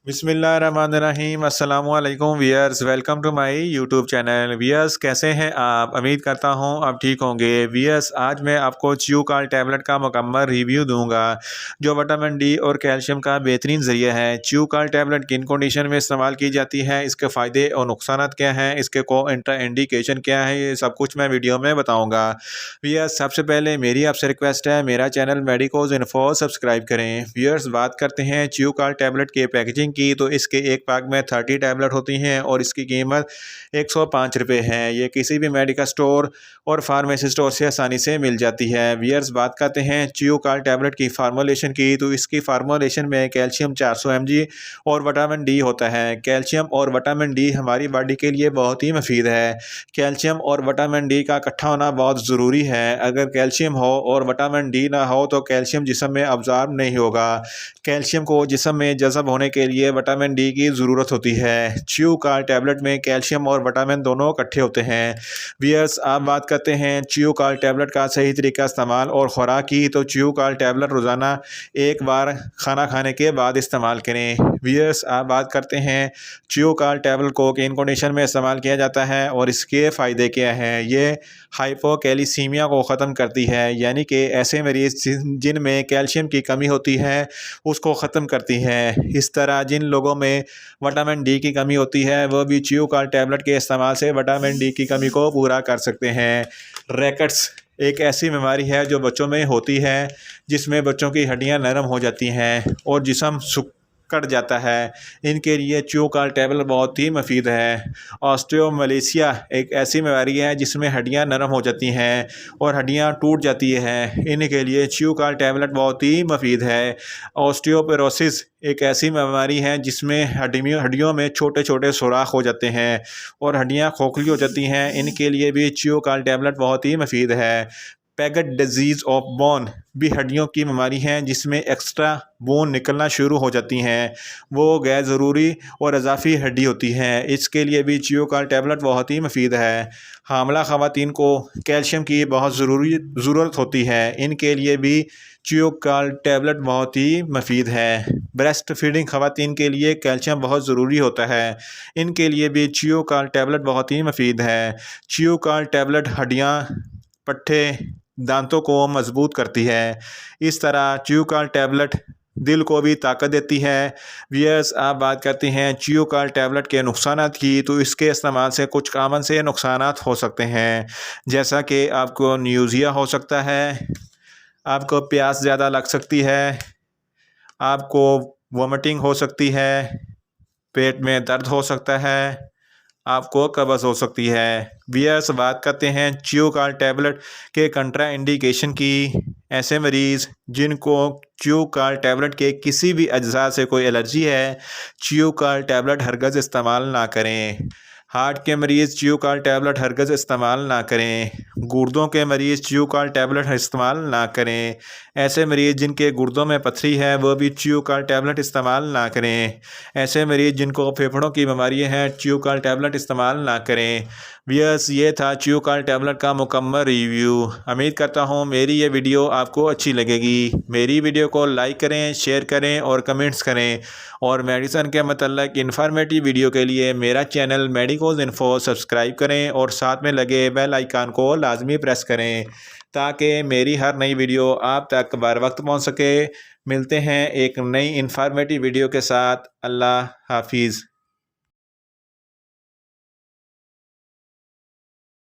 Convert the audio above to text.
बिस्मिल्लाहिर्रहमानिर्रहीम अस्सलामु अलैकुम viewers, welcome to my YouTube channel. Viewers, कैसे हैं आप? उम्मीद करता हूं आप ठीक होंगे। वियर्स, आज मैं आपको च्यूकाल टैबलेट का मुकम्मल रिव्यू दूंगा जो विटामिन डी और कैल्शियम का बेहतरीन ज़रिया है। च्यूकाल टैबलेट किन कंडीशन में इस्तेमाल की जाती है, इसके फ़ायदे और नुकसान क्या हैं, इसके इंडिकेशन क्या है, ये सब कुछ मैं वीडियो में बताऊँगा। वियर्स, सबसे पहले मेरी आपसे रिक्वेस्ट है, मेरा चैनल मेडिकोज इन्फो सब्सक्राइब करें। वियर्स, बात करते हैं च्यूकाल टैबलेट के पैकेजिंग की, तो इसके एक पैक में 30 टैबलेट होती हैं और इसकी कीमत 105 रुपये है। ये किसी भी मेडिकल स्टोर और फार्मेसी स्टोर से आसानी से मिल जाती है। वियर्स, बात करते हैं च्यूकाल टैबलेट की फार्मूलेशन की, तो इसकी फार्मूलेशन में कैल्शियम 400 mg और विटामिन डी होता है। कैल्शियम और विटामिन डी हमारी बॉडी के लिए बहुत ही मुफीद है। कैल्शियम और विटामिन डी का इकट्ठा होना बहुत ज़रूरी है। अगर कैल्शियम हो और विटामिन डी ना हो तो कैल्शियम जिस्म में अब्ज़ॉर्ब नहीं होगा। कैल्शियम को जिस्म में जज़ब होने के लिए विटामिन डी की ज़रूरत होती है। च्यूकाल टैबलेट में कैल्शियम और विटामिन दोनों इकट्ठे होते हैं। वियर्स, आप बात करते हैं च्यूकाल टैबलेट का सही तरीका इस्तेमाल और खुराक की, तो च्यूकाल टैबलेट रोज़ाना एक बार खाना खाने के बाद इस्तेमाल करें। वियर्स, आप बात करते हैं च्यूकाल टैबलेट को किन कंडीशन में इस्तेमाल किया जाता है और इसके फ़ायदे क्या हैं। ये हाइपोकैलिसीमिया को ख़त्म करती है, यानी कि ऐसे मरीज़ जिनमें कैल्शियम की कमी होती है उसको ख़त्म करती है। इस तरह जिन लोगों में विटामिन डी की कमी होती है वो भी च्यूकाल टैबलेट के इस्तेमाल से विटामिन डी की कमी को पूरा कर सकते हैं। रैकेट्स एक ऐसी बीमारी है जो बच्चों में होती है, जिसमें बच्चों की हड्डियां नरम हो जाती हैं और जिस्म कट जाता है। इनके लिए च्यूकाल टैबलेट बहुत ही मुफीद है। ऑस्टियोमलेशिया एक ऐसी बीमारी है जिसमें हड्डियां नरम हो जाती हैं और हड्डियां टूट जाती हैं। इनके लिए च्यूकाल टैबलेट बहुत ही मुफीद है। ऑस्टियोपोरोसिस एक ऐसी बीमारी है जिसमें हड्डियों में छोटे छोटे सुराख हो जाते हैं और हड्डियां खोखली हो जाती हैं। इनके लिए भी च्यूकाल टैबलेट बहुत ही मुफीद है। पैगेट डिजीज़ ऑफ बोन भी हड्डियों की बीमारी है जिसमें एक्स्ट्रा बोन निकलना शुरू हो जाती हैं। वो गैर ज़रूरी और इजाफी हड्डी होती है। इसके लिए भी च्यूकाल टैबलेट बहुत ही मुफीद है। हामला ख़वातीन को कैल्शियम की बहुत ज़रूरत होती है। इनके लिए भी च्यूकाल टैबलेट बहुत ही मुफीद है। ब्रेस्ट फीडिंग ख़वातीन के लिए कैल्शियम बहुत ज़रूरी होता है। इनके लिए भी च्यूकाल टैबलेट बहुत ही मुफीद है। च्यूकाल टैबलेट हड्डियाँ, पट्ठे, दांतों को मजबूत करती है। इस तरह च्यूकाल टैबलेट दिल को भी ताकत देती है। वियर्स, आप बात करते हैं च्यूकाल टैबलेट के नुकसानात की, तो इसके इस्तेमाल से कुछ कामन से नुकसानात हो सकते हैं, जैसा कि आपको न्यूज़िया हो सकता है, आपको प्यास ज़्यादा लग सकती है, आपको वोमिटिंग हो सकती है, पेट में दर्द हो सकता है, आपको कब्ज़ हो सकती है। वियर्स, बात करते हैं च्यूकाल टैबलेट के कंट्रा इंडिकेशन की। ऐसे मरीज़ जिनको च्यूकाल टैबलेट के किसी भी अज्जा से कोई एलर्जी है, च्यूकाल टैबलेट हरगज़ इस्तेमाल ना करें। हार्ट के मरीज़ च्यूकाल टैबलेट हरगज़ इस्तेमाल ना करें। गुर्दों के मरीज़ च्यूकाल टैबलेट इस्तेमाल ना करें। ऐसे मरीज़ जिनके गुर्दों में पथरी है वो भी च्यूकाल टैबलेट इस्तेमाल ना करें। ऐसे मरीज़ जिनको फेफड़ों की बीमारियाँ हैं च्यूकाल टैबलेट इस्तेमाल ना करें। वियर्स, ये था च्यूकाल टैबलेट का मुकम्मल रिव्यू। उम्मीद करता हूँ मेरी ये वीडियो आपको अच्छी लगेगी। मेरी वीडियो को लाइक करें, शेयर करें और कमेंट्स करें। और मेडिसन के मतलब इन्फॉर्मेटिव वीडियो के लिए मेरा चैनल मेडिकोज इन्फो सब्सक्राइब करें और साथ में लगे बेल आइकन को लाजमी प्रेस करें ताकि मेरी हर नई वीडियो आप तक बर वक्त पहुँच सके। मिलते हैं एक नई इन्फॉर्मेटिव वीडियो के साथ। अल्लाह हाफिज़।